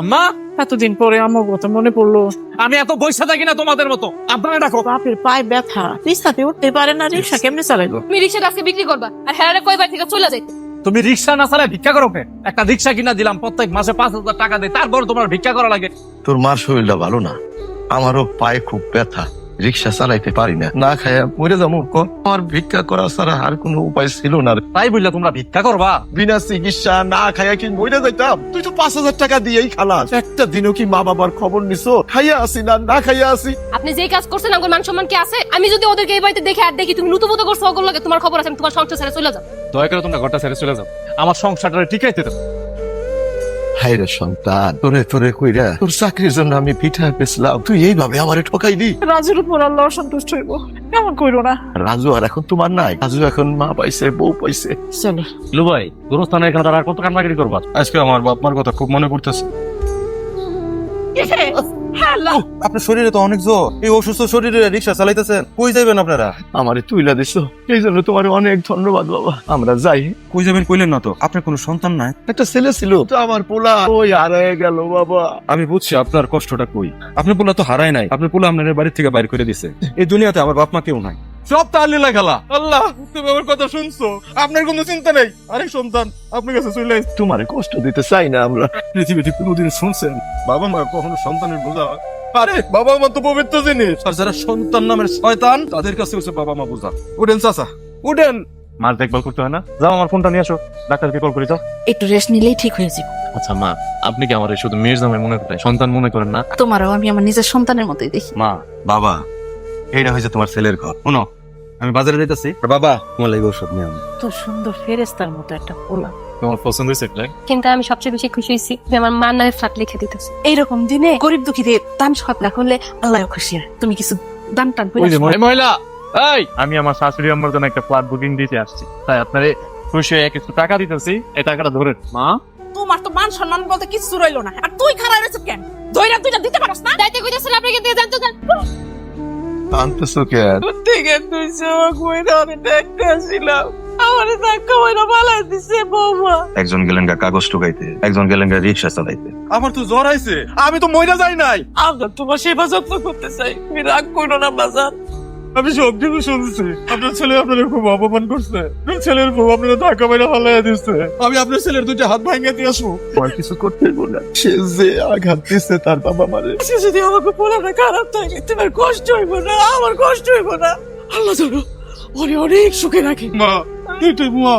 আম্মা, এতদিন পরে আমার কথা মনে পড়লো। আমি এত বইসা থাকি না তোমাদের মতো। আপনারা ডাকো। বাপের পায়ে ব্যথা, রিক্সাতে উঠতে পারে না, রিক্সা কেমনে চালাইবো? তুমি রিক্সাটা আজকে বিক্রি করবা আর হেরারে কয়বার থেকে চলে যাইতে। তুমি রিক্সা না চালায় ভিক্ষা করো কে? একটা রিক্সা কিনা দিলাম, প্রত্যেক মাসে 5,000 টাকা দেয়, তারপর তোমার ভিক্ষা করা লাগে। তোর মার শরীরটা ভালো না, আমারও পায়ে খুব ব্যথা, রিক্সা চালাইতে পারি না, না খাইয়া মরে যাবো। আমার ভিক্ষা করা ছাড়া আর কোনো উপায় ছিল না। তাই বললে তোমরা ভিক্ষা করবা? বিনা চিকিৎসা না খাইয়া কি মরে যাইতাম? তুই তো 5,000 টাকা দিয়েই খালাস। একটা দিনও কি মা বাবার খবর নিছো? খাইয়া আসি না খাইয়া আসি? আপনি যেই কাজ করছেন আমার মান সম্মান কি আছে? আমি যদি ওদেরকে এই বাড়িতে দেখে আর দেখি তুমি লুতুপুতু করছো ওগুলো লাগে তোমার খবর আছে, আমি তোমার সংসার ছেড়ে চলে যাব। দয়া করে তোমরা ঘরটা ছেড়ে চলে যাও, আমার সংসারটা ঠিকাইতে দাও। হায়রে সন্তান, তোরে তোরে কইরা তোর চাকরির জন্য আমি পিঠা পেছলাম, তুই এইভাবে আমারে ঠকাইলি। রাজুর উপর আল্লাহ অসন্তুষ্ট হইব, এমন কইরো না। রাজু আর এখন তোমার নাই, রাজু এখন মা পাইছে, বউ পাইছে। চলো। লুবাই, গুরুস্থানে এখানে তারা আর কত কান্নাকাটি করবা? আজকে আমার বাপ মার কথা খুব মনে পড়তেছে। আপনার শরীরে তো অনেক জ্বর, এই অসুস্থ শরীরে রিক্সা চালাইতেছেন, কই যাবেন আপনারা? আমারে তুইলা দিছো, এই জন্য তোমার অনেক ধন্যবাদ বাবা। আমরা যাই। কই যাবেন কইলেন না তো, আপনার কোনো সন্তান নাই? একটা ছেলে ছিল তো আমার পোলা, ওই হারায় গেল বাবা। আমি বুঝছি আপনার কষ্টটা কই। আপনার পোলা তো হারায় নাই, আপনার পোলা আপনার বাড়ি থেকে বাইর করে দিছে। এই দুনিয়াতে আমার বাপ মা কেউ নাই, সব তার লীলা খেলা। আল্লাহ, তুমি আমার কথা শুনছো, আপনার কোনো চিন্তা নেই। আরেক সন্তান আপনার কাছে চলে আসছে। তোমারে কষ্ট দিতে চাই না আমরা। পৃথিবীতে কোনোদিন শুনছেন বাবা মা কখনো সন্তানের বোঝা হয়? আরে বাবা মা তো পবিত্র জিনিস, আর যারা সন্তান নামের শয়তান তাদের কাছে হচ্ছে বাবা মা বোঝা। উঠেন চাচা, উঠেন। মার দেখভাল করতে হয় না? যাও, আমার ফোনটা নিয়ে আসো, ডাক্তারকে কল করে যাও। একটু রেস্ট নিলেই ঠিক হয়ে যাবে। আচ্ছা মা, আপনি কি আমার শুধু মেয়ের জামাই মনে করেন, সন্তান মনে করেন না? তোমারও আমি আমার নিজের সন্তানের মতোই দেখি। মা, বাবা, এইটা হয়েছে তোমার ছেলের ঘর। শোনো, আমি বাজারে যাইতাছি, বাবা তোমার লাগবে ওষুধ নিয়ে আনো। তো সুন্দর ফেরেস্তার মতো একটা পোলা। তোমার পছন্দ হয়েছে? কিন্তু আমি সবচেয়ে বেশি খুশি হয়েছি যে আমার মার নামে ফ্ল্যাট লিখে দিতেছে। এইরকম দিনে গরিব দুঃখীদের দান সৎরা করলে আল্লাহ খুশি হয়। তুমি কিছু দান টান করে আসো। এই মহিলা, এই, আমি আমার শাশুড়ি আম্মার জন্য একটা ফ্ল্যাট বুকিং দিতে আসছি, তাই আপনারে খুশি হয়ে কিছু টাকা দিতেছি, এই টাকাটা ধরেন। মা, তোমার তো মান সম্মান বলতে কিছু রইলো না, আর তুই খারাপ রয়েছে কেন? দইরা দুইটা দিতে পারস না? দাইতে কইতাছেন আপনাকে দিয়ে জানতো জান। আনতেছো কেন? থেকে তুই যাওয়া কইরা আমি দেখতে আসছিলাম, আমারে ধাক্কা মাইরা পালাই দিছে বৌমা। একজন গেলেন গা কাগজ টুকাইতে, একজন গেলেন গা রিক্সা চালাইতে। আমার তো জ্বর আইছে, আমি তো মইরা যাই নাই। আমরা তোমার সেবা যত্ন করতে চাই, তুমি রাগ করো না বাজার। আমি সব কিছু শুনছি, আপনার ছেলে আপনার খুব অপমান করছে, আপনার ছেলের বউ আপনার ধাক্কা মেরে ফালাইয়া দিচ্ছে। আমি আপনার ছেলের দুইটা হাত ভাঙিয়ে দিয়ে আসবো। আমার কিছু করতে না, সে যে আঘাত দিচ্ছে তার বাবা মারে। সে যদি আমাকে পোলাটা খারাপ থাকে, তোমার কষ্ট হইব না, আমার কষ্ট হইব না। আল্লাহ জানো ওরে অনেক সুখে রাখে। মা, তুই মা।